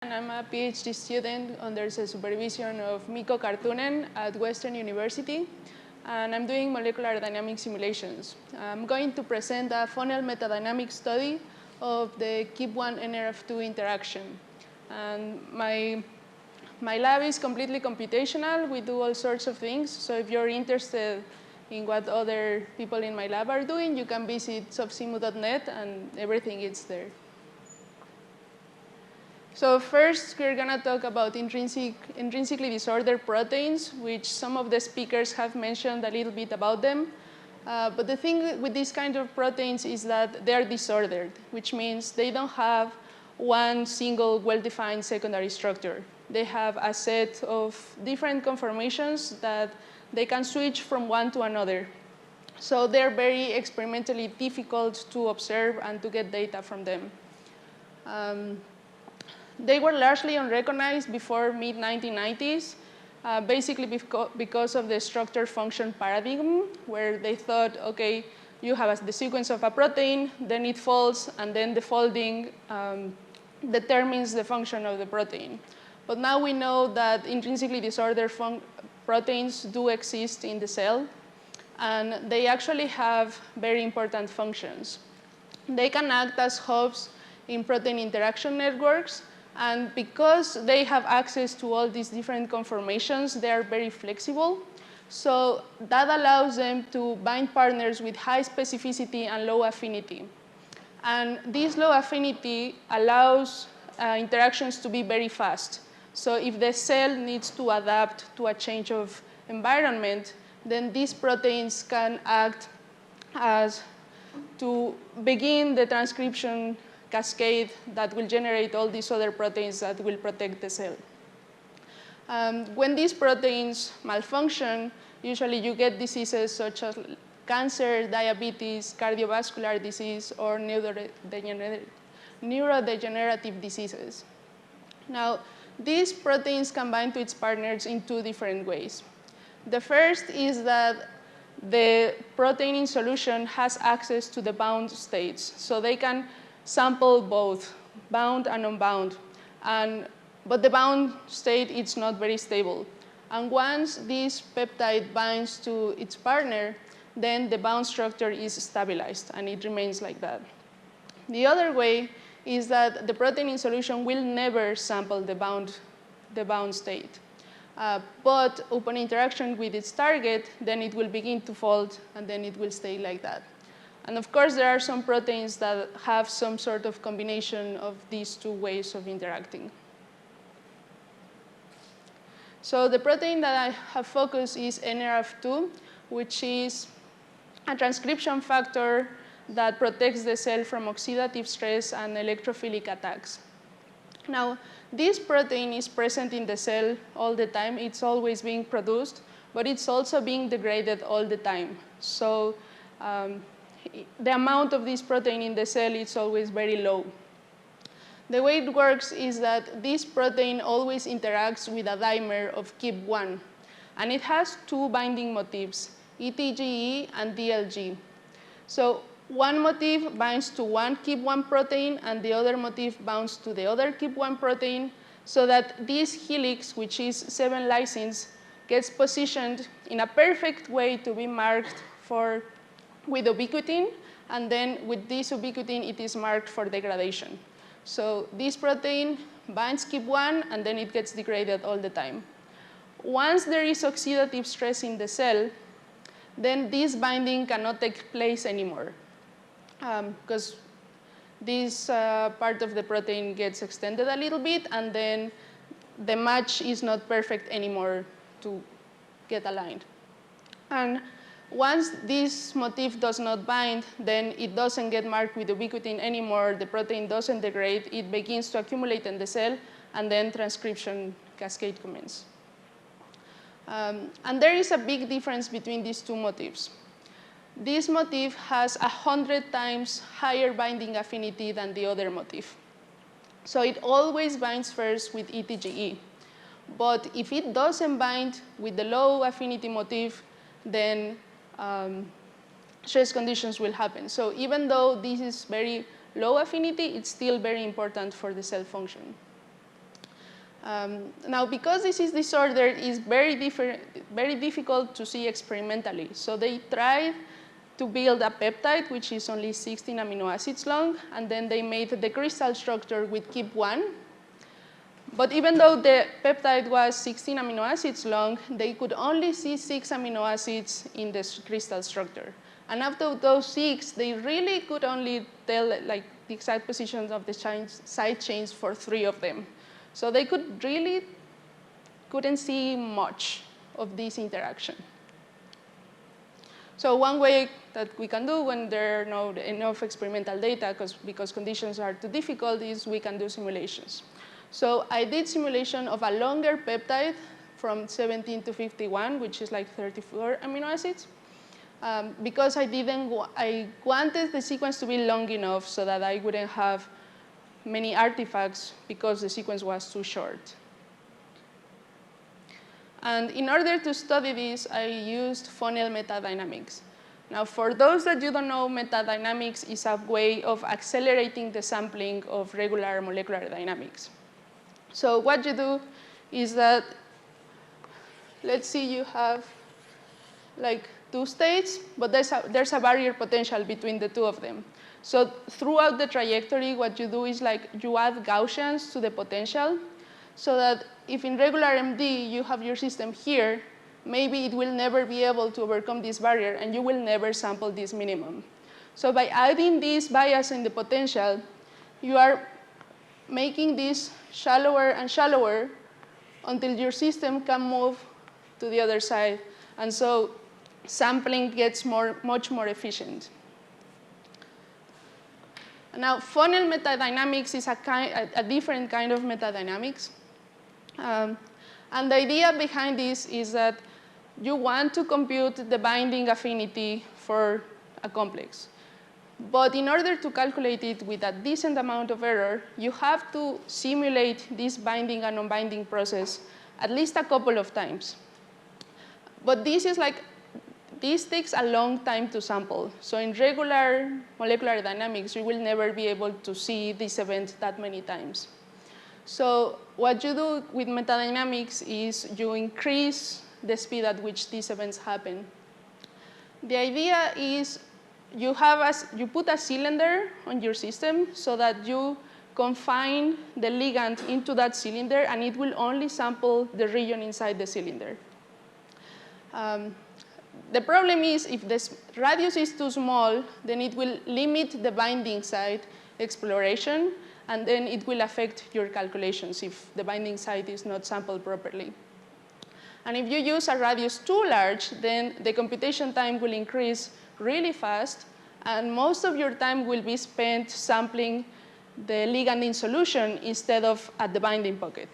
And I'm a PhD student under the supervision of Mikko Karttunen at Western University, and I'm doing molecular dynamic simulations. I'm going to present a funnel metadynamic study of the Keap1-Nrf2 interaction. And my lab is completely computational. We do all sorts of things. So if you're interested in what other people in my lab are doing, you can visit subsimu.net, and everything is there. So first, we're going to talk about intrinsically disordered proteins, which some of the speakers have mentioned a little bit about them. But the thing with these kind of proteins is that they're disordered, which means they don't have one single well-defined secondary structure. They have a set of different conformations that they can switch from one to another. So they're very experimentally difficult to observe and to get data from them. They were largely unrecognized before mid-1990s, basically because of the structure-function paradigm, where they thought, OK, you have the sequence of a protein, then it folds, and then the folding determines the function of the protein. But now we know that intrinsically disordered proteins do exist in the cell, and they actually have very important functions. They can act as hubs in protein interaction networks. And because they have access to all these different conformations, they are very flexible. So that allows them to bind partners with high specificity and low affinity. And this low affinity allows interactions to be very fast. So if the cell needs to adapt to a change of environment, then these proteins can act as to begin the transcription cascade that will generate all these other proteins that will protect the cell. When these proteins malfunction, usually you get diseases such as cancer, diabetes, cardiovascular disease, or neurodegenerative diseases. Now, these proteins can bind to its partners in two different ways. The first is that the protein in solution has access to the bound states. So they can sample both bound and unbound. But the bound state is not very stable. And once this peptide binds to its partner, then the bound structure is stabilized, and it remains like that. The other way is that the protein in solution will never sample the bound state. But upon interaction with its target, then it will begin to fold, and then it will stay like that. And of course, there are some proteins that have some sort of combination of these two ways of interacting. So the protein that I have focused is Nrf2, which is a transcription factor that protects the cell from oxidative stress and electrophilic attacks. Now, this protein is present in the cell all the time. It's always being produced, but it's also being degraded all the time. So the amount of this protein in the cell is always very low. The way it works is that this protein always interacts with a dimer of Keap1. And it has two binding motifs, ETGE and DLG. So one motif binds to one Keap1 protein, and the other motif binds to the other Keap1 protein, so that this helix, which is 7 lysines, gets positioned in a perfect way to be marked with ubiquitin, and then with this ubiquitin, it is marked for degradation. So this protein binds Keap1, and then it gets degraded all the time. Once there is oxidative stress in the cell, then this binding cannot take place anymore, because this part of the protein gets extended a little bit, and then the match is not perfect anymore to get aligned. And once this motif does not bind, then it doesn't get marked with ubiquitin anymore. The protein doesn't degrade. It begins to accumulate in the cell, and then transcription cascade commences. And there is a big difference between these two motifs. This motif has 100 times higher binding affinity than the other motif. So it always binds first with ETGE. But if it doesn't bind with the low affinity motif, then stress conditions will happen. So even though this is very low affinity, it's still very important for the cell function. Now, because this is disordered, it's very difficult to see experimentally. So they tried to build a peptide, which is only 16 amino acids long, and then they made the crystal structure with Keap1. But even though the peptide was 16 amino acids long, they could only see 6 amino acids in the crystal structure. And after those 6, they really could only tell like the exact positions of the side chains for 3 of them. So they couldn't see much of this interaction. So one way that we can do when there are not enough experimental data, because conditions are too difficult, is we can do simulations. So I did simulation of a longer peptide from 17 to 51, which is like 34 amino acids, because I wanted the sequence to be long enough so that I wouldn't have many artifacts because the sequence was too short. And in order to study this, I used funnel metadynamics. Now, for those that you don't know, metadynamics is a way of accelerating the sampling of regular molecular dynamics. So what you do is that, let's see, you have like 2 states, but there's a barrier potential between the 2 of them. So throughout the trajectory, what you do is like you add Gaussians to the potential, so that if in regular MD you have your system here, maybe it will never be able to overcome this barrier, and you will never sample this minimum. So by adding this bias in the potential, you are making this shallower and shallower until your system can move to the other side. And so sampling gets much more efficient. Now, funnel metadynamics is a different kind of metadynamics. And the idea behind this is that you want to compute the binding affinity for a complex. But in order to calculate it with a decent amount of error, you have to simulate this binding and unbinding process at least a couple of times. But this takes a long time to sample. So in regular molecular dynamics, you will never be able to see this event that many times. So what you do with metadynamics is you increase the speed at which these events happen. The idea is you put a cylinder on your system so that you confine the ligand into that cylinder, and it will only sample the region inside the cylinder. The problem is if the radius is too small, then it will limit the binding site exploration, and then it will affect your calculations if the binding site is not sampled properly. And if you use a radius too large, then the computation time will increase really fast, and most of your time will be spent sampling the ligand in solution instead of at the binding pocket.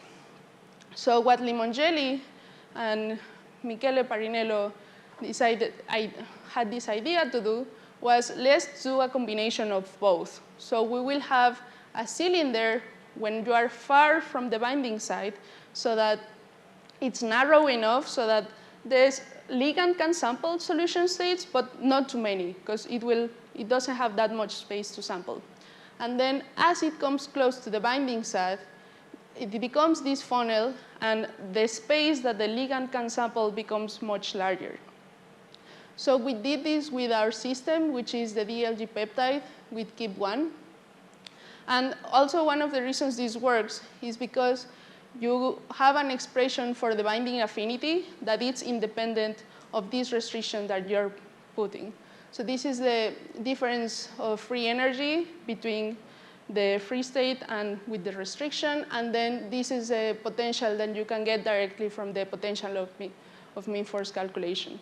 So what Limongelli and Michele Parinello had this idea to do was, let's do a combination of both. So we will have a cylinder when you are far from the binding site, so that it's narrow enough so that this ligand can sample solution states, but not too many, because it doesn't have that much space to sample. And then as it comes close to the binding site, it becomes this funnel, and the space that the ligand can sample becomes much larger. So we did this with our system, which is the DLG peptide with Keap1. And also one of the reasons this works is because you have an expression for the binding affinity that is independent of this restriction that you're putting. So this is the difference of free energy between the free state and with the restriction. And then this is a potential that you can get directly from the potential of mean force calculation.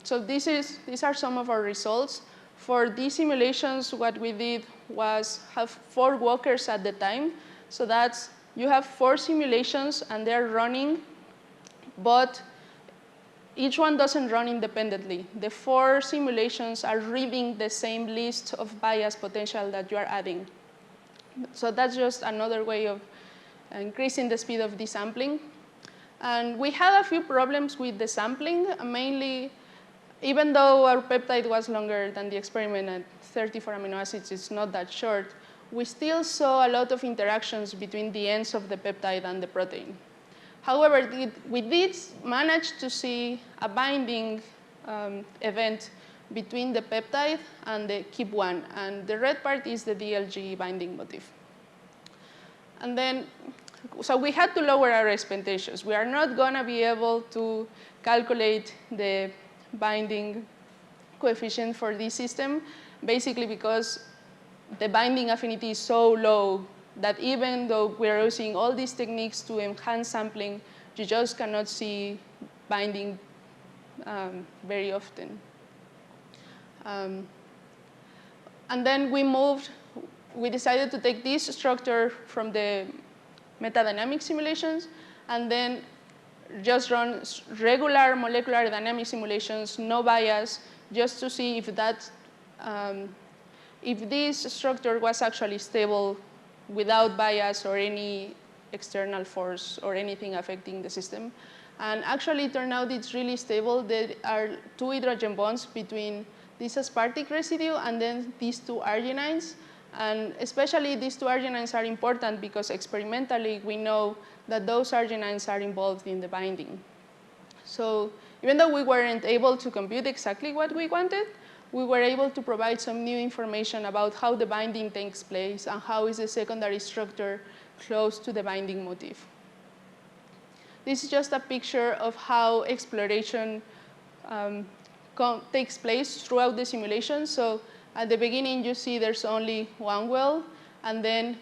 So these are some of our results. For these simulations, what we did was have 4 walkers at the time. So that's, you have 4 simulations, and they're running, but each one doesn't run independently. The 4 simulations are reading the same list of bias potential that you are adding. So that's just another way of increasing the speed of desampling. And we had a few problems with the sampling, mainly, even though our peptide was longer than the experiment at 34 amino acids, it's not that short. we still saw a lot of interactions between the ends of the peptide and the protein. However, we did manage to see a binding event between the peptide and the Keap1, and the red part is the DLG binding motif. And then, so we had to lower our expectations. We are not going to be able to calculate the binding coefficient for this system, basically because the binding affinity is so low that even though we're using all these techniques to enhance sampling, you just cannot see binding very often. And then we decided to take this structure from the metadynamic simulations and then just run regular molecular dynamic simulations, no bias, just to see if this structure was actually stable without bias or any external force or anything affecting the system. And actually, it turned out it's really stable. There are 2 hydrogen bonds between this aspartic residue and then these 2 arginines. And especially these 2 arginines are important because experimentally we know that those arginines are involved in the binding. So even though we weren't able to compute exactly what we wanted, we were able to provide some new information about how the binding takes place and how is the secondary structure close to the binding motif. This is just a picture of how exploration takes place throughout the simulation. So at the beginning, you see there's only one well, and then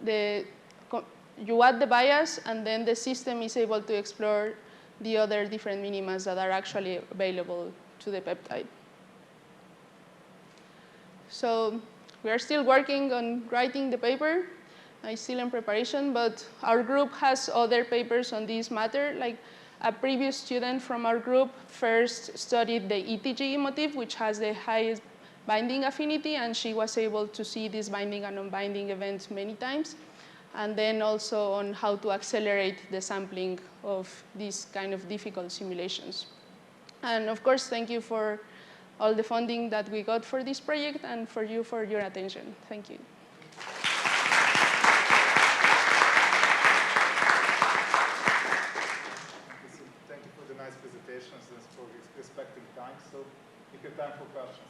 you add the bias, and then the system is able to explore the other different minimas that are actually available to the peptide. So we are still working on writing the paper. It's still in preparation, but our group has other papers on this matter. Like a previous student from our group first studied the ETG motif, which has the highest binding affinity, and she was able to see these binding and non-binding events many times. And then also on how to accelerate the sampling of these kind of difficult simulations. And of course, thank you for all the funding that we got for this project and for your attention. Thank you. Thank you for the nice presentations and for respecting time. So we have time for questions.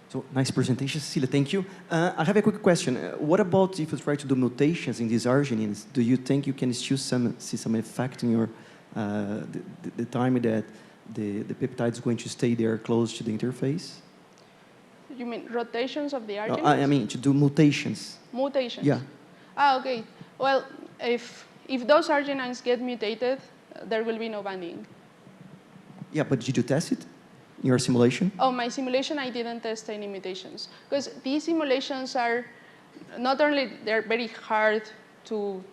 So nice presentation, Cecilia. Thank you. I have a quick question. What about if you try to do mutations in these arginines? Do you think you can still see some effect in your the time that the peptide is going to stay there close to the interface? You mean rotations of the arginines? I mean to do mutations. Mutations? Yeah. Ah, okay. Well, if those arginines get mutated, there will be no binding. Yeah, but did you test it in your simulation? Oh, my simulation, I didn't test any mutations. Because these simulations are, not only they're very hard to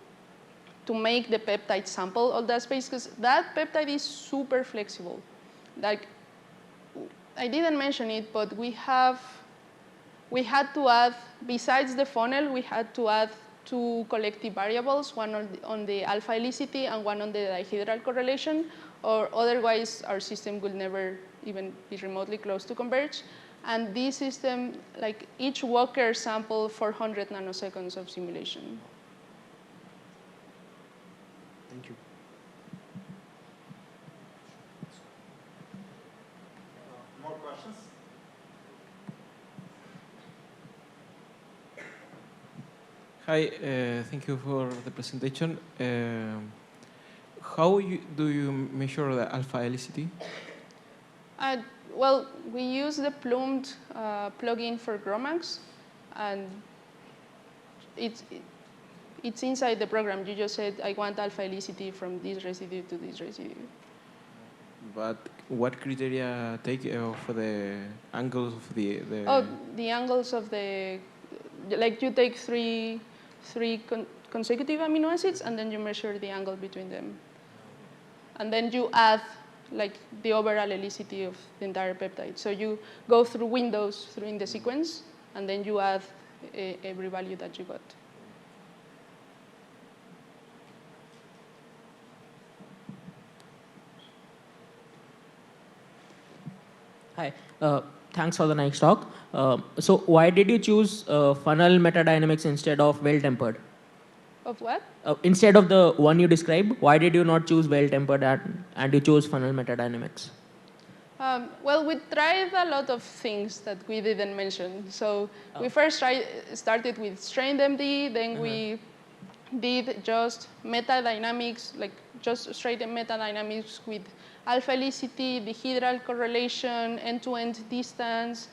make the peptide sample all that space, because that peptide is super flexible. Like, I didn't mention it, but we had to add, besides the funnel, we had to add 2 collective variables, one on the alpha helicity and one on the dihedral correlation, or otherwise our system will never even be remotely close to converge. And this system, like each Walker sample 400 nanoseconds of simulation. Thank you. More questions? Hi, thank you for the presentation. How do you measure the alpha helicity? Well, we use the plumed plugin for GROMACS, and it's inside the program. You just said, I want alpha helicity from this residue to this residue. But what criteria take for the angles of the Oh, the angles of the, like you take three consecutive amino acids, and then you measure the angle between them. And then you add like the overall helicity of the entire peptide. So you go through windows in the sequence, and then you add every value that you got. Hi. Thanks for the nice talk. So why did you choose funnel metadynamics instead of well-tempered? Of what? Instead of the one you described, why did you not choose well-tempered and you chose funnel metadynamics? Well, we tried a lot of things that we didn't mention. So we first started with strained MD, then we did just metadynamics, like just straight metadynamics with alpha-helicity, dihedral correlation, end-to-end distance.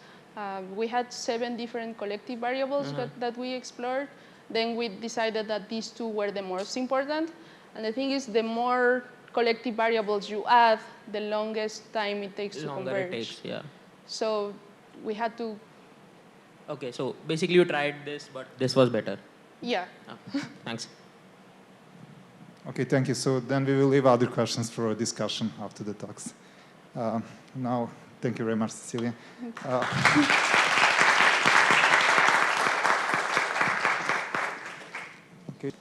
We had 7 different collective variables that we explored. Then we decided that these 2 were the most important. And the thing is, the more collective variables you add, the longest time it takes to converge. It takes, yeah. So we had to. Okay, so basically you tried this, but this was better. Yeah. Oh, thanks. Okay, thank you. So then we will leave other questions for a discussion after the talks. Now, thank you very much, Cecilia. Okay.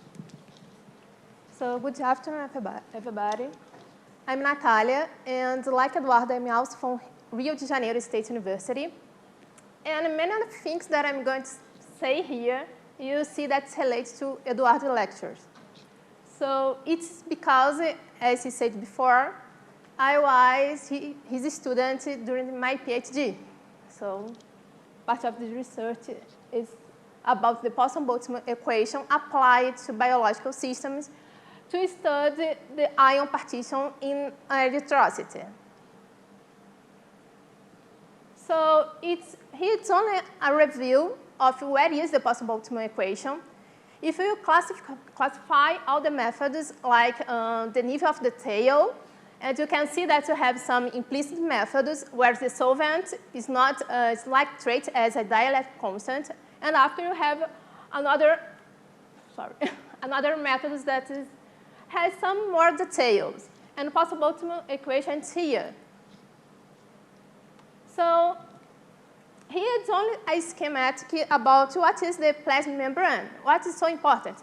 So good afternoon, everybody. I'm Nathalia, and like Eduardo, I'm also from Rio de Janeiro State University. And many of the things that I'm going to say here, you see that's related to Eduardo's lectures. So it's because, as he said before, I was his student during my PhD. So part of the research is about the Poisson-Boltzmann equation applied to biological systems to study the ion partition in erythrocyte. So it's only a review of where is the Poisson-Boltzmann equation. If you classify all the methods like the level of the tail, and you can see that you have some implicit methods where the solvent is not it's like treated as a dielectric constant, and after you have another method that has some more details, and Poisson-Boltzmann equation is here. So here it's only a schematic about what is the plasma membrane, what is so important.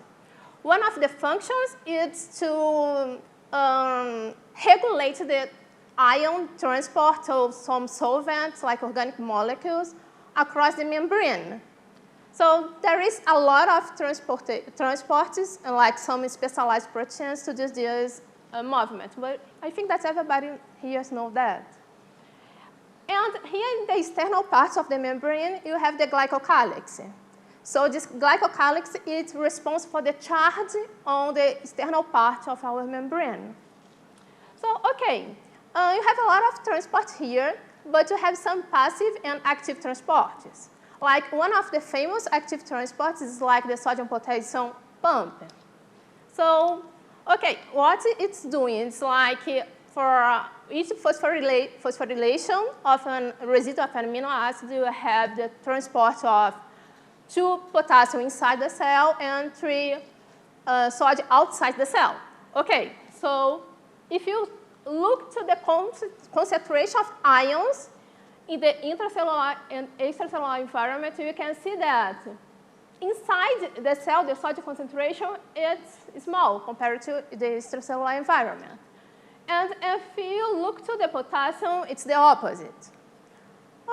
One of the functions is to regulate the ion transport of some solvents, like organic molecules, across the membrane. So there is a lot of transporters, and like some specialized proteins to do this movement. But I think that everybody here knows that. And here in the external parts of the membrane, you have the glycocalyx. So this glycocalyx is responsible for the charge on the external part of our membrane. So, okay, you have a lot of transport here, but you have some passive and active transporters. Like one of the famous active transports is like the sodium-potassium pump. So, okay, what it's doing is like for each phosphorylation of a residue of an amino acid, you have the transport of 2 potassium inside the cell and 3 sodium outside the cell. Okay, so if you look to the concentration of ions in the intracellular and extracellular environment, you can see that inside the cell, the sodium concentration is small compared to the extracellular environment. And if you look to the potassium, it's the opposite.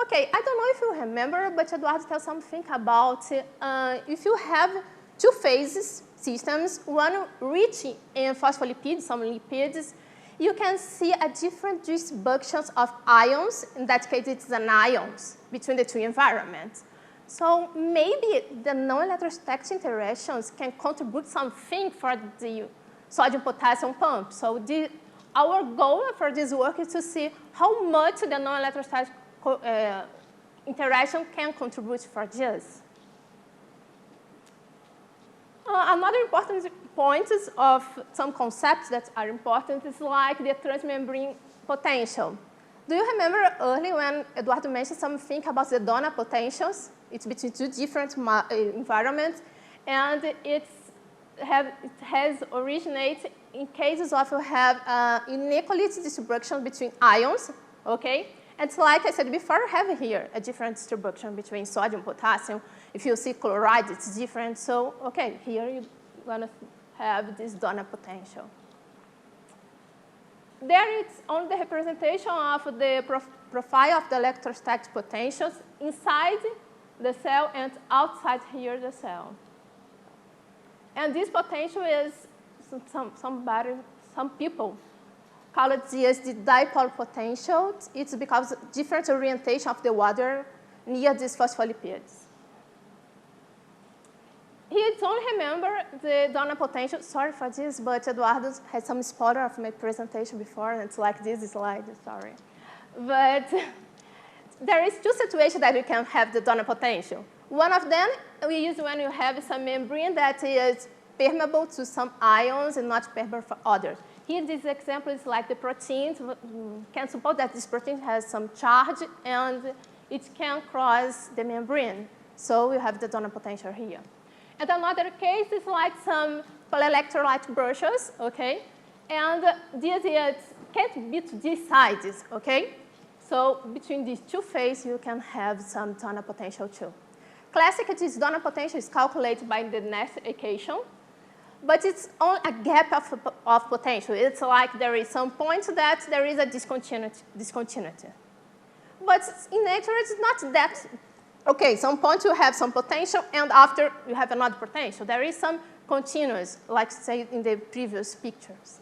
Okay, I don't know if you remember, but Eduardo tells something about if you have 2 phases systems, one rich in phospholipids, some lipids, you can see a different distributions of ions. In that case, it's an ions between the 2 environments. So maybe the non-electrostatic interactions can contribute something for the sodium-potassium pump. So our goal for this work is to see how much the non-electrostatic interaction can contribute for this. Another important point of some concepts that are important is like the transmembrane potential. Do you remember earlier when Eduardo mentioned something about the Donnan potentials? It's between 2 different environments, and it has originated in cases of you have inequality distribution between ions, okay? And like I said before, you have here a different distribution between sodium, potassium. If you see chloride, it's different. So, okay, here you're going to have this Donnan potential. there it's only the representation of the profile of the electrostatic potentials inside the cell and outside here the cell. And this potential is some people call it the dipole potential. It's because of different orientation of the water near these phospholipids. Here, it's only remember the Donnan potential. Sorry for this, but Eduardo had some spoiler of my presentation before, and it's like this slide, sorry. But there is two situations that you can have the Donnan potential. One of them we use when you have some membrane that is permeable to some ions and not permeable for others. Here, this example is like the proteins. Can suppose that this protein has some charge, and it can cross the membrane. So we have the Donnan potential here. And another case is like some polyelectrolyte brushes, okay? And this can't be to these sides, okay? So between these two phases, you can have some Donnan potential too. Classically, this Donnan potential is calculated by the next equation, but it's only a gap of potential. It's like there is some point that there is a discontinuity. But in nature, it's not that. Okay, some point you have some potential, and after you have another potential. There is some continuous, like say in the previous pictures.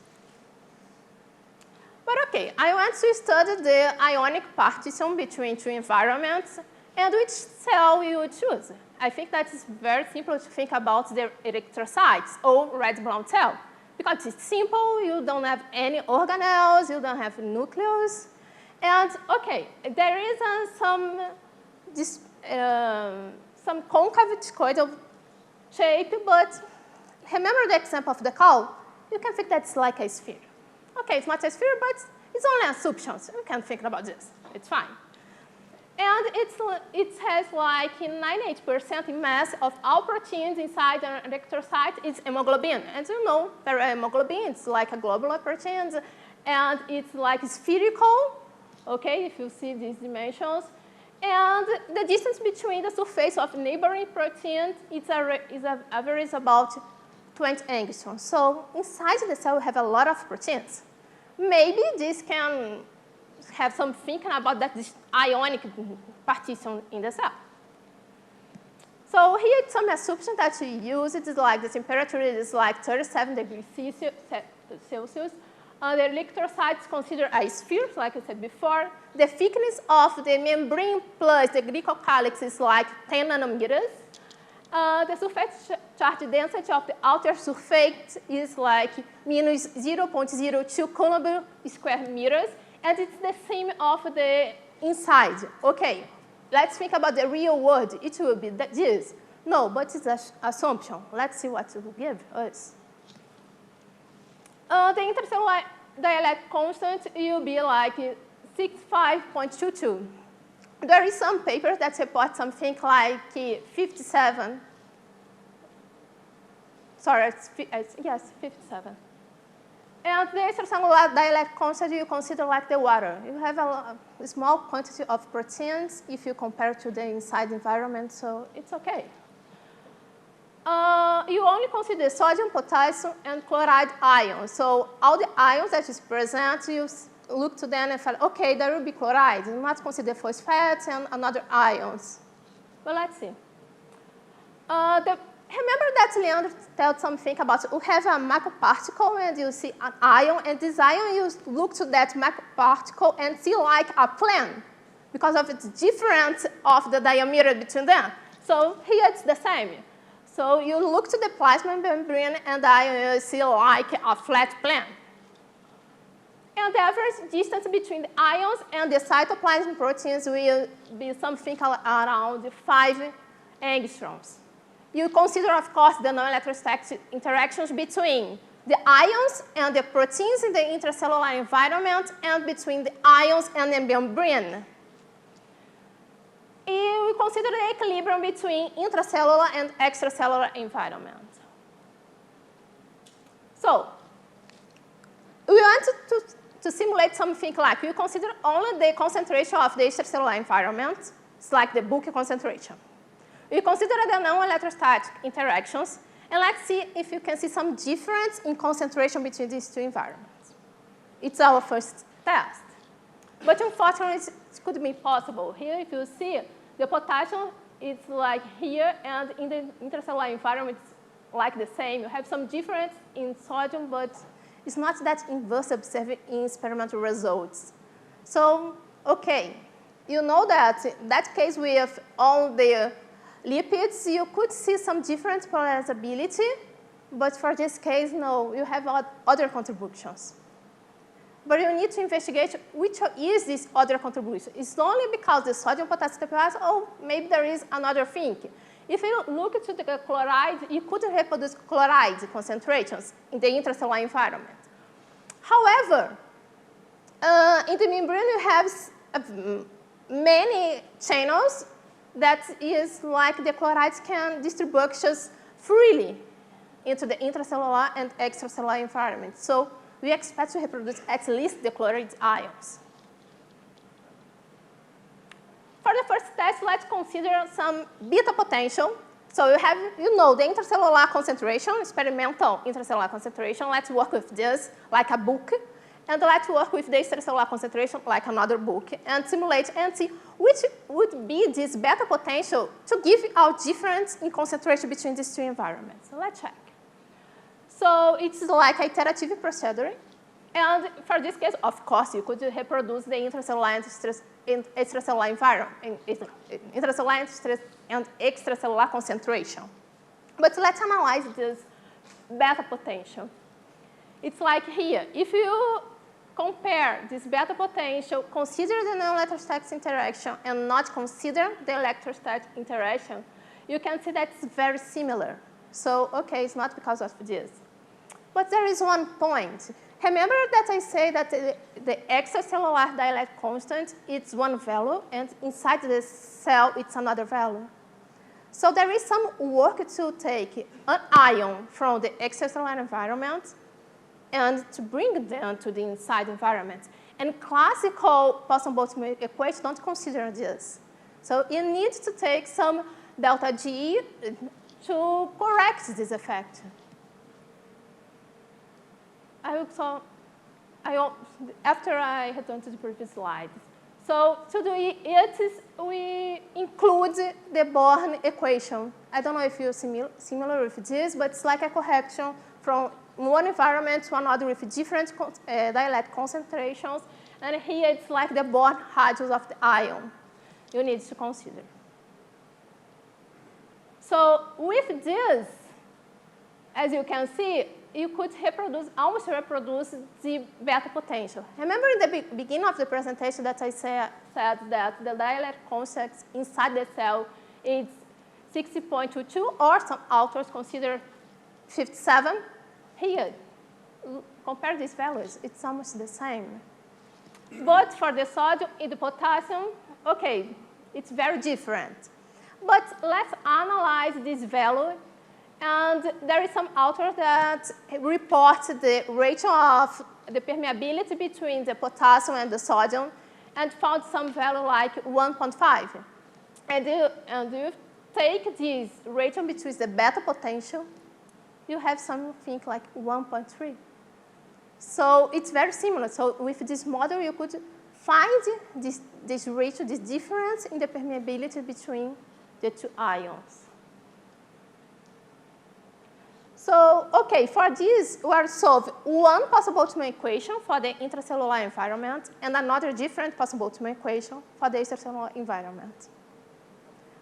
But okay, I want to study the ionic partition between two environments, and which cell you would choose. I think that it's very simple to think about the erythrocytes or red blood cell, because it's simple. You don't have any organelles, you don't have nucleus, and okay, there is some concave discoidal shape, but remember the example of the cow? You can think that's like a sphere. Okay, it's not a sphere, but it's only assumptions. You can think about this. It's fine. And it has like 98% in mass of all proteins inside an erythrocyte is hemoglobin. And you know, hemoglobin is like a globular protein, and it's like spherical, okay, if you see these dimensions. And the distance between the surface of neighboring proteins is average about 20 angstroms. So inside the cell, we have a lot of proteins. Maybe this can have some thinking about this ionic partition in the cell. So here is some assumption that we use. It is like the temperature is like 37 degrees Celsius. The electrocyte is considered a sphere, like I said before. The thickness of the membrane plus the glycocalyx is like 10 nanometers. The surface charge density of the outer surface is like minus 0.02 coulomb square meters, and it's the same of the inside. Okay, let's think about the real world. It will be this. No, but it's an assumption. Let's see what it will give us. The intercellular dielectric constant will be like 65.22. There is some papers that support something like 57. Sorry, yes, 57. And the extracellular dielectric constant you consider like the water. You have a small quantity of proteins if you compare to the inside environment, so it's okay. You only consider sodium, potassium, and chloride ions. So all the ions that is present, you look to them and feel, okay, there will be chloride. You must consider phosphates and another ions. But let's see. Remember that Leandro told something about, you have a macroparticle and you see an ion, and this ion, you look to that macroparticle and see like a plane because of its difference of the diameter between them. So here it's the same. So you look to the plasma membrane and you see like a flat plane. And the average distance between the ions and the cytoplasmic proteins will be something around 5 angstroms. You consider, of course, the non-electrostatic interactions between the ions and the proteins in the intracellular environment and between the ions and the membrane. And we consider the equilibrium between intracellular and extracellular environment. So we want to simulate something like, we consider only the concentration of the extracellular environment. It's like the bulk concentration. We consider the non-electrostatic interactions, and let's see if you can see some difference in concentration between these two environments. it's our first test. But unfortunately, it could be possible. Here, if you see, the potassium is like here, and in the intercellular environment, it's like the same. You have some difference in sodium, but it's not that inverse observed in experimental results. So, okay, you know that in that case with all the lipids, you could see some different polarizability, but for this case, no, you have other contributions. But you need to investigate which is this other contribution. It's only because the sodium-potassium stabilizer, oh, maybe there is another thing. If you look to the chloride, you could reproduce chloride concentrations in the intracellular environment. However, in the membrane, you have many channels that is like the chlorides can distribute just freely into the intracellular and extracellular environment. So we expect to reproduce at least the chloride ions. For the first test, let's consider some beta potential. So you have, the intracellular concentration, experimental intracellular concentration. Let's work with this like a book. And let's work with the extracellular concentration like another book and simulate and see which would be this beta potential to give our difference in concentration between these two environments. So let's check. So it's like an iterative procedure. And for this case, of course, you could reproduce the intracellular and extracellular environment, intracellular and extracellular concentration. But let's analyze this beta potential. It's like here. If you compare this beta potential, consider the non-electrostatic interaction and not consider the electrostatic interaction, you can see that it's very similar. So, okay, it's not because of this. But there is one point. Remember that I say that the extracellular dielectric constant, it's one value, and inside the cell, it's another value. So there is some work to take an ion from the extracellular environment and to bring them to the inside environment. And classical Poisson-Boltzmann equations don't consider this. So you need to take some delta G to correct this effect. After I return to the previous slide. So to do it, we include the Born equation. I don't know if you're similar with this, but it's like a correction from one environment to another with different dielectric concentrations. And here it's like the Born radius of the ion you need to consider. So with this, as you can see, you could almost reproduce the beta potential. Remember in the beginning of the presentation that I said that the dielectric constant inside the cell is 60.22, or some authors consider 57. Here, compare these values, it's almost the same. But for the sodium and the potassium, okay, it's very different. But let's analyze this value. And there is some author that report the ratio of the permeability between the potassium and the sodium and found some value like 1.5. And you take this ratio between the beta potential, you have something like 1.3. So it's very similar. So with this model, you could find this ratio, this difference in the permeability between the two ions. So, okay, for this, we are solving one possible Boltzmann equation for the intracellular environment and another different possible Boltzmann equation for the extracellular environment.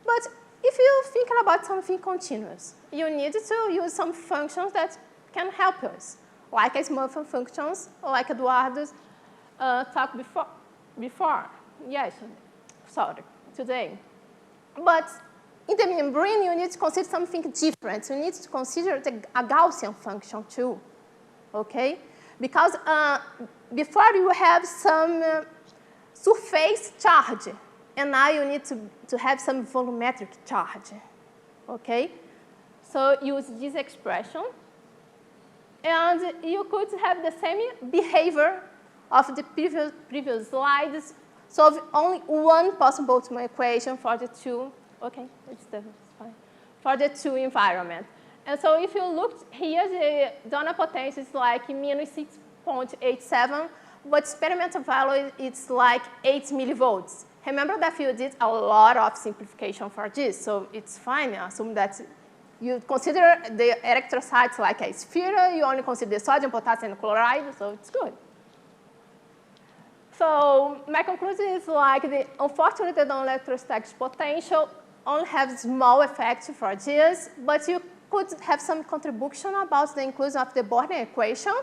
But if you're thinking about something continuous, you need to use some functions that can help us, like Smurfing functions, like Eduardo talked before. Yes, sorry, today. But in the membrane, you need to consider something different. You need to consider a Gaussian function too, okay? Because before you have some surface charge, and now you need to have some volumetric charge, okay? So use this expression, and you could have the same behavior of the previous slides, solve only one possible Boltzmann equation for the two. Okay, it's fine. For the two environments. And so if you look here, the Donnan potential is like minus 6.87, but experimental value is like 8 millivolts. Remember that you did a lot of simplification for this, so it's fine. Assume that you consider the electrocytes like a sphere, you only consider sodium, potassium, and chloride, so it's good. So my conclusion is like unfortunately the non-electrostatic potential only have small effects for this, but you could have some contribution about the inclusion of the Born equation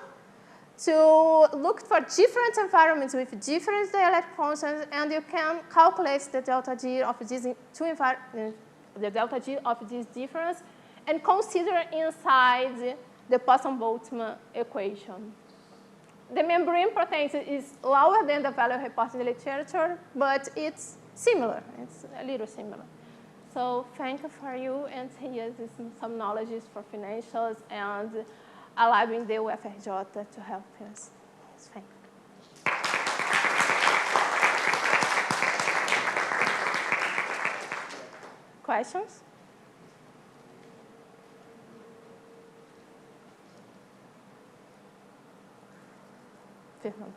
to look for different environments with different dielectric constants, and you can calculate the delta G of these difference and consider inside the Poisson-Boltzmann equation. The membrane potential is lower than the value reported in the literature, but it's similar. It's a little similar. So thank you for you, and here's some knowledge for financials and allowing the UFRJ to help us. Thank you. Questions? Fernando.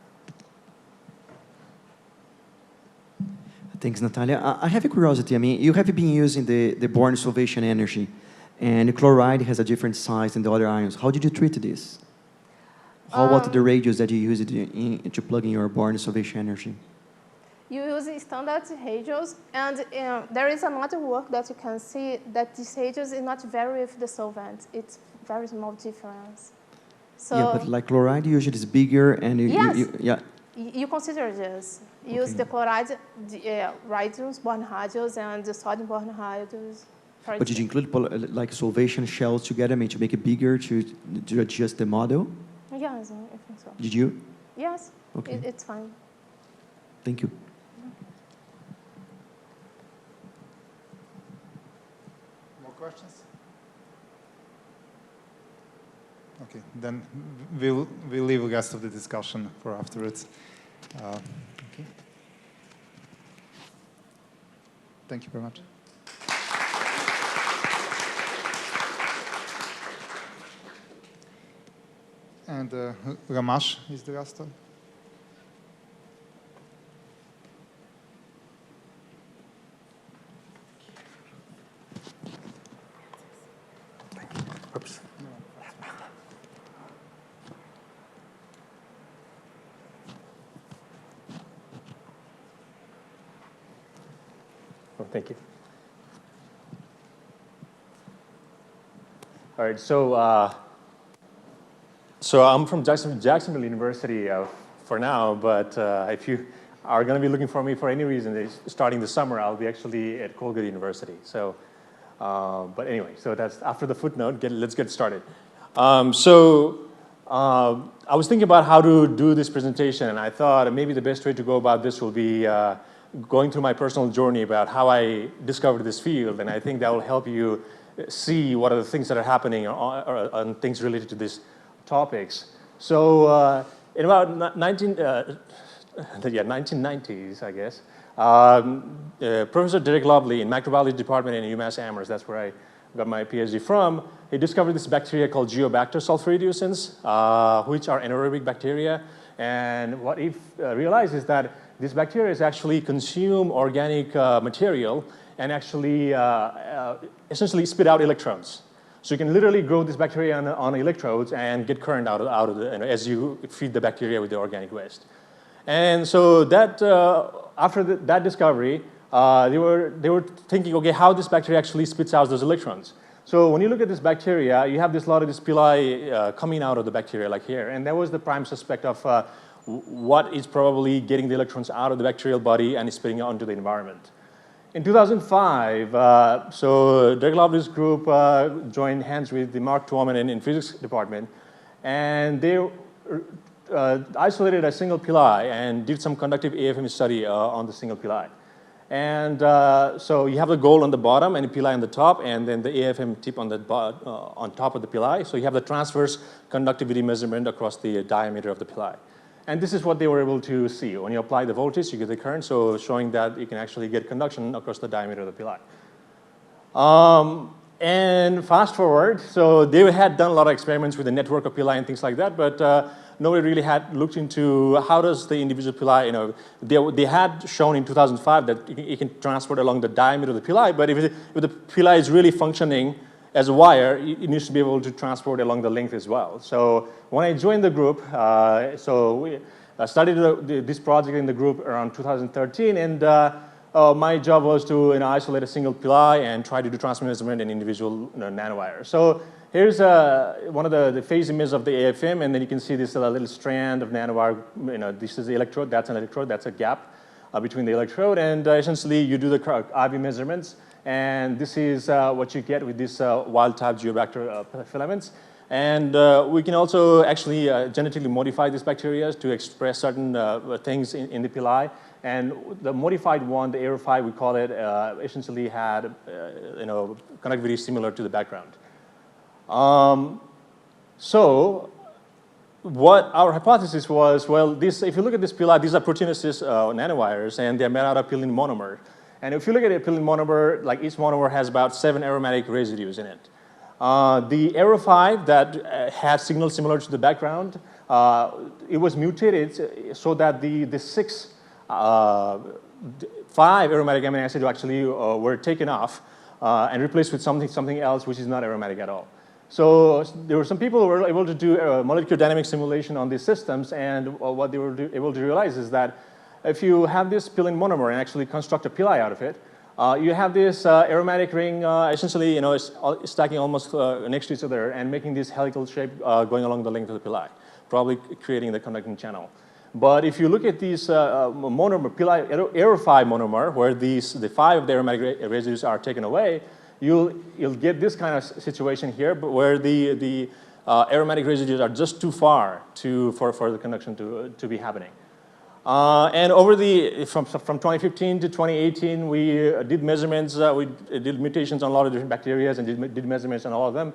Thanks, Nathalia. I have a curiosity. I mean, you have been using the Born solvation energy, and the chloride has a different size than the other ions. How did you treat this? How about the radius that you use to plug in your Born solvation energy? You use standard radius, and there is another work that you can see that this radius is not vary with the solvent. It's very small difference. So yeah, but like chloride usually is bigger, and you consider this. Use the chloride radius, Born radius, and the sodium Born radius. But did you include like solvation shells together, to make it bigger to adjust the model? Yes, I think so. Did you? Yes, okay. It's fine. Thank you. More questions? Okay, then we'll leave the rest of the discussion for afterwards. Okay. Thank you very much. And Ramesh is the last one. Oops. Oh, thank you. All right, so I'm from Jacksonville University for now, but if you are going to be looking for me for any reason, starting this summer, I'll be actually at Colgate University. So, but anyway, so that's after the footnote. Let's get started. I was thinking about how to do this presentation, and I thought maybe the best way to go about this will be going through my personal journey about how I discovered this field, and I think that will help you see what are the things that are happening on things related to these topics. So in about 1990s, I guess, Professor Derek Lobley in microbiology department in UMass Amherst, that's where I got my PhD from, he discovered this bacteria called Geobacter sulfuridiosyns, which are anaerobic bacteria. And what he realized is that these bacteria actually consume organic material and actually essentially spit out electrons. So you can literally grow this bacteria on electrodes and get current out of the, as you feed the bacteria with the organic waste. And so that after that discovery, they were thinking, okay, how this bacteria actually spits out those electrons. So when you look at this bacteria, you have a lot of this pili coming out of the bacteria, like here, and that was the prime suspect of what is probably getting the electrons out of the bacterial body and spitting it onto the environment. In 2005, so Derek Lobley's group joined hands with the Mark Twoman in physics department, and they isolated a single pili and did some conductive AFM study on the single pili. And so you have the gold on the bottom and the pili on the top, and then the AFM tip on the on top of the pili. So you have the transverse conductivity measurement across the diameter of the pili. And this is what they were able to see. When you apply the voltage, you get the current, so showing that you can actually get conduction across the diameter of the pili. And fast forward, so they had done a lot of experiments with the network of pili and things like that, but nobody really had looked into how does the individual pili, you know, they had shown in 2005 that it can transport along the diameter of the pili, but if the pili is really functioning as a wire, it needs to be able to transport along the length as well. So when I joined the group, I started this project in the group around 2013, and my job was to isolate a single pili and try to do transfer measurement in individual nanowires. So here's one of the phase images of the AFM, and then you can see this little strand of nanowire. You know, this is the electrode, that's an electrode, that's a gap between the electrode, and essentially you do the IV measurements, and this is what you get with these wild-type geobacter filaments. And we can also actually genetically modify these bacteria to express certain things in the pili. And the modified one, the Aero5, we call it, essentially had conductivity similar to the background. So what our hypothesis was, well, if you look at this pili, these are proteinaceous nanowires, and they're made out of Pili monomer. And if you look at a Pili monomer, like each monomer has about 7 aromatic residues in it. The Aero5 that had signals similar to the background, it was mutated so that the 5 aromatic amino acids actually were taken off and replaced with something else which is not aromatic at all. So there were some people who were able to do molecular dynamic simulation on these systems, and what they were able to realize is that if you have this Pili monomer and actually construct a pili out of it, you have this aromatic ring essentially stacking almost next to each other and making this helical shape going along the length of the pili, probably creating the conducting channel. But if you look at these monomer, pili, Aero5 monomer, where the 5 of the aromatic residues are taken away, you'll get this kind of situation here, but where the aromatic residues are just too far for the conduction to be happening. And over from 2015 to 2018, we did measurements, we did mutations on a lot of different bacteria and did measurements on all of them.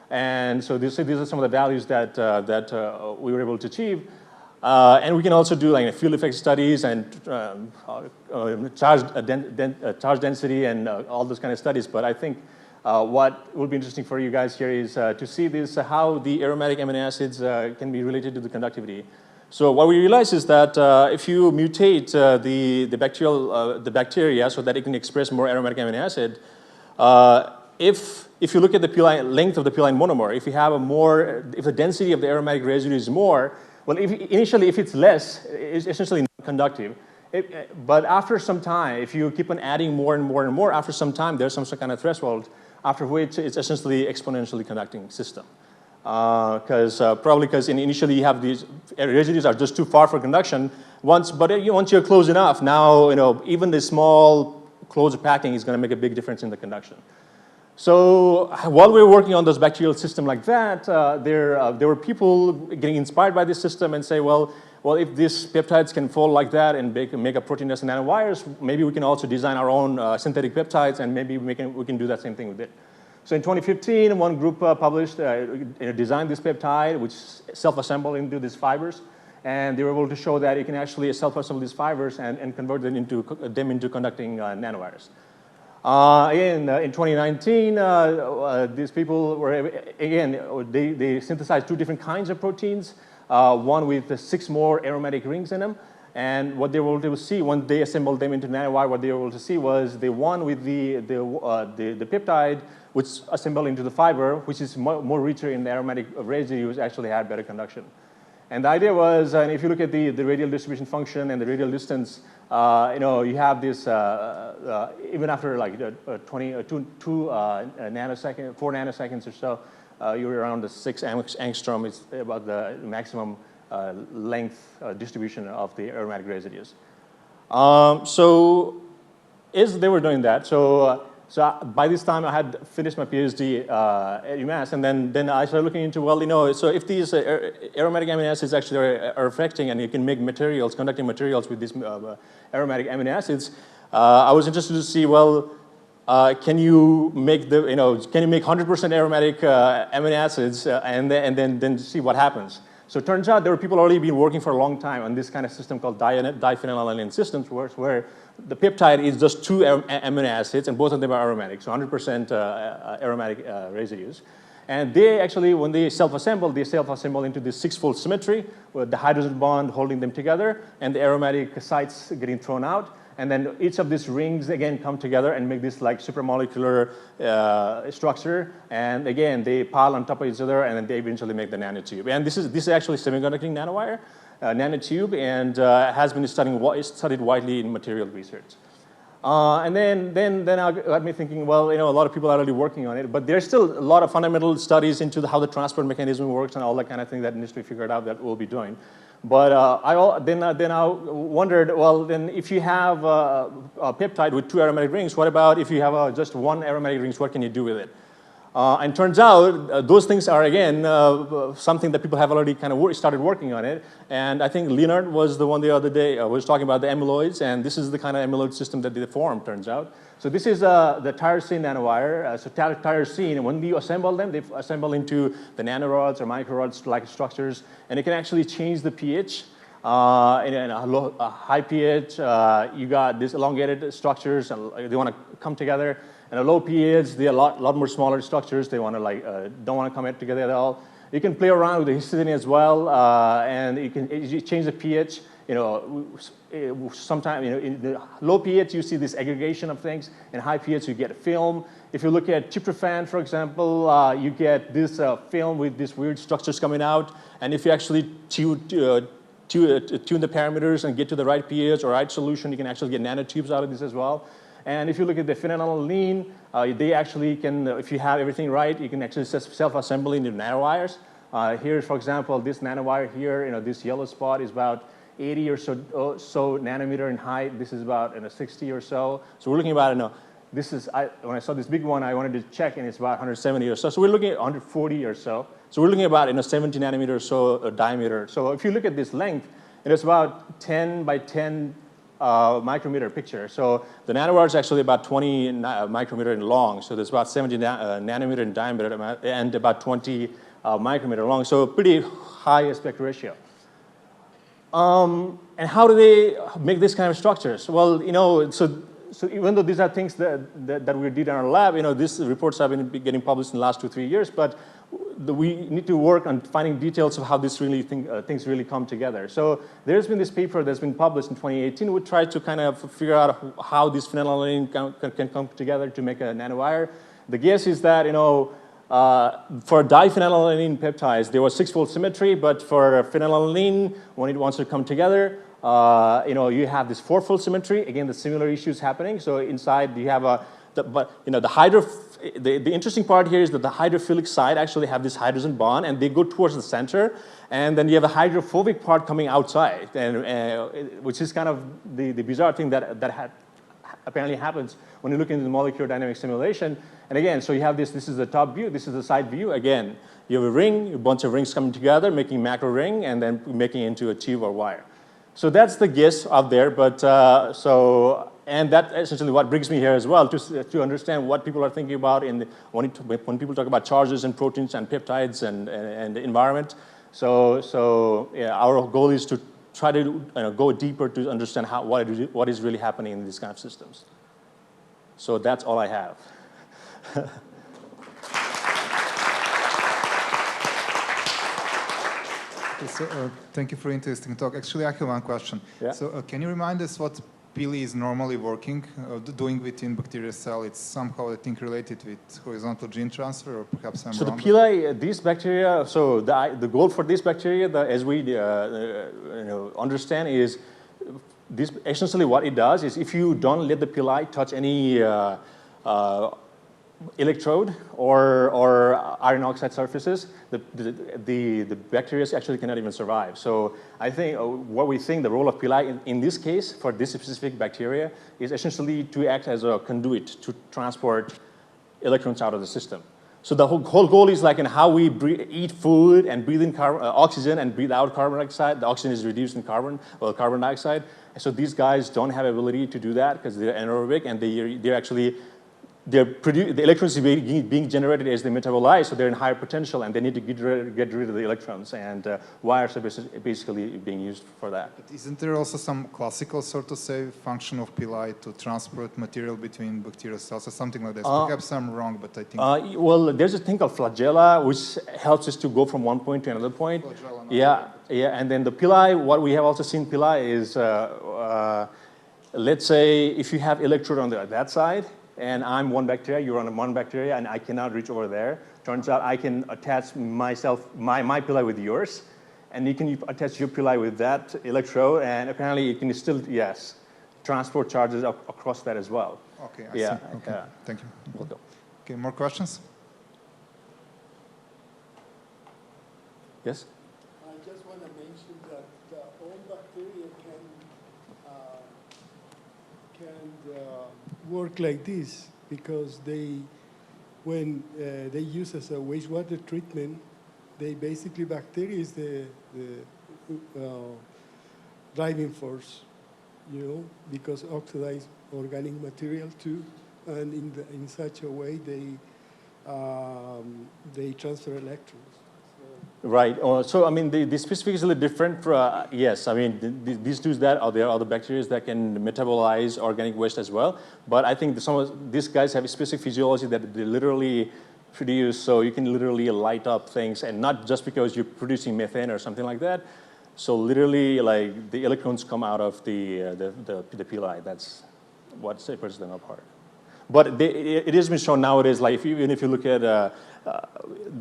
And so these are some of the values that we were able to achieve. And we can also do like field effect studies and charge density and all those kind of studies. But I think what will be interesting for you guys here is to see how the aromatic amino acids can be related to the conductivity. So what we realize is that if you mutate the bacteria so that it can express more aromatic amino acid, if you look at the length of the Pili monomer, if the density of the aromatic residue is more, well, initially if it's less, it's essentially non-conductive. But after some time, if you keep on adding more and more and more, after some time there's some kind of threshold after which it's essentially exponentially conducting system. Probably because initially you have these residues are just too far for conduction. Once you're close enough, now even the small closed packing is going to make a big difference in the conduction. So while we were working on this bacterial system like that, there were people getting inspired by this system and say, well, if these peptides can fold like that and make a proteinous nanowires, maybe we can also design our own synthetic peptides, and maybe we can do that same thing with it. So in 2015, one group published, designed this peptide, which self-assembled into these fibers. And they were able to show that you can actually self-assemble these fibers and convert them into conducting nanowires. In 2019, these people were, they synthesized 2 different kinds of proteins, one with 6 more aromatic rings in them. And what they were able to see, when they assembled them into nanowire, what they were able to see was the one with the peptide, which assembled into the fiber, which is more richer in the aromatic residues, actually had better conduction. And the idea was, and if you look at the radial distribution function and the radial distance, you have this, even after like 4 nanoseconds or so, you're around the 6 angstrom, it's about the maximum length distribution of the aromatic residues. So as they were doing that, so by this time I had finished my PhD at UMass, and then I started looking into, so if these aromatic amino acids actually are affecting, and you can make materials, conducting materials with these aromatic amino acids, I was interested to see, can you make 100% aromatic amino acids and then see what happens? So it turns out there were people already been working for a long time on this kind of system called diphenylalanine systems, where the peptide is just 2 amino acids, and both of them are aromatic, so 100% aromatic residues. And they actually, when they self-assemble into this 6-fold symmetry with the hydrogen bond holding them together and the aromatic sites getting thrown out. And then each of these rings, again, come together and make this like supramolecular structure. And again, they pile on top of each other, and then they eventually make the nanotube. And this is actually semiconducting nanowire, nanotube, and has been studied widely in material research. And then got me thinking, well, a lot of people are already working on it, but there's still a lot of fundamental studies into how the transport mechanism works and all that kind of thing that needs to be figured out that we'll be doing. But then I wondered, well, then if you have a peptide with 2 aromatic rings, what about if you have just 1 aromatic rings? What can you do with it? And turns out those things are, again, something that people have already kind of started working on it. And I think Leonard was the one the other day was talking about the amyloids, and this is the kind of amyloid system that they form, turns out. So this is the tyrosine nanowire. So tyrosine, when you assemble them, they assemble into the nanorods or microrods-like structures, and it can actually change the pH. In a high pH, you got these elongated structures, and they want to come together. And a low pH, they're a lot more smaller structures. They want to don't want to come together at all. You can play around with the histidine as well, and you change the pH. Sometimes in the low pH you see this aggregation of things. In high pH you get a film. If you look at tryptophan, for example, you get this film with these weird structures coming out. And if you actually tune the parameters and get to the right pH or right solution, you can actually get nanotubes out of this as well. And if you look at the phenylalanine, they actually can, if you have everything right, you can actually self-assemble into nanowires. Here, for example, this nanowire here, this yellow spot is about 80 or so nanometer in height. This is about 60 or so. So we're looking about, this is, when I saw this big one, I wanted to check, and it's about 170 or so. So we're looking at 140 or so. So we're looking at about 70 nanometer or so diameter. So if you look at this length, it's about 10 by 10 micrometer picture. So the nanowire is actually about 20 micrometer in long. So there's about 70 nanometer in diameter and about 20 micrometer long. So pretty high aspect ratio. And how do they make this kind of structures? Well, so even though these are things that we did in our lab, these reports have been getting published in the last 2-3 years, but we need to work on finding details of how this really things really come together. So there's been this paper that's been published in 2018. We tried to kind of figure out how this phenylalanine can come together to make a nanowire. The guess is that, for diphenylalanine peptides, there was 6-fold symmetry, but for phenylalanine, when it wants to come together, you have this 4-fold symmetry. Again, the similar issues happening. So inside you have the interesting part here is that the hydrophilic side actually have this hydrogen bond, and they go towards the center, and then you have a hydrophobic part coming outside, and which is kind of the bizarre thing that apparently happens when you look into the molecular dynamic simulation. And again, so you have this is the top view, this is the side view. Again, you have a ring, a bunch of rings coming together, making macro ring, and then making it into a tube or wire. So that's the guess out there, but and that essentially what brings me here as well, to understand what people are thinking about when people talk about charges and proteins and peptides and the environment. So yeah, our goal is to try to go deeper to understand what is really happening in these kind of systems. So that's all I have. So, thank you for interesting talk. Actually, I have one question. Yeah. So can you remind us what Pili is normally doing within bacterial cell? It's somehow, I think, related with horizontal gene transfer, or perhaps I'm wrong. So the Pili, these bacteria, so the goal for these bacteria, as we understand, is this essentially what it does is if you don't let the Pili touch any electrode or iron oxide surfaces, the bacteria actually cannot even survive. So I think what we think the role of Pili in this case for this specific bacteria is essentially to act as a conduit to transport electrons out of the system. So the whole goal is like in how we eat food and breathe in oxygen and breathe out carbon dioxide. The oxygen is reduced in carbon dioxide. So these guys don't have ability to do that because they're anaerobic, and they're actually the electrons being generated as they metabolize, so they're in higher potential, and they need to get rid of the electrons, and wires are basically being used for that. But isn't there also some classical, so to say, function of Pili to transport material between bacterial cells or something like that? Perhaps I'm wrong, but I think... well, there's a thing called flagella, which helps us to go from one point to another point. Yeah, and then the Pili, what we have also seen Pili is, let's say if you have electrode on that side, and I'm one bacteria, you're on one bacteria, and I cannot reach over there. Turns out I can attach my Pili with yours, and you can attach your Pili with that electrode, and apparently you can still, yes, transport charges across that as well. Okay, I see. Okay, thank you. Welcome. Okay, more questions? Yes? I just want to mention that all bacteria can work like this because when they use as a wastewater treatment, bacteria is the driving force, because oxidize organic material too, and in such a way they transfer electrons. Right. So, I mean, the specific is a little different. Yes, I mean, these do that. There are other bacteria that can metabolize organic waste as well. But I think some of these guys have a specific physiology that they literally produce, so you can literally light up things, and not just because you're producing methane or something like that. So literally, like, the electrons come out of the Pili. That's what separates them apart. But it has been shown nowadays, like, even if you look at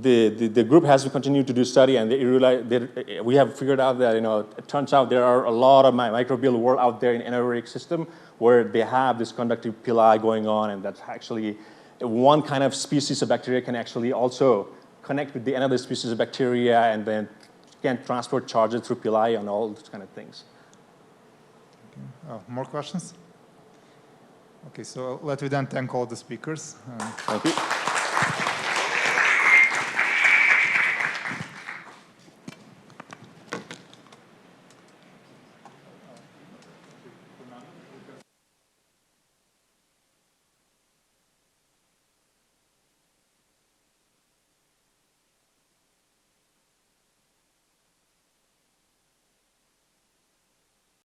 the group has continued to do study, and we have figured out that, it turns out there are a lot of microbial world out there in anaerobic system where they have this conductive Pili going on, and that's actually one kind of species of bacteria can actually also connect with another species of bacteria, and then can transport charges through Pili and all those kind of things. Okay. More questions? Okay, so let me then thank all the speakers. Thank you.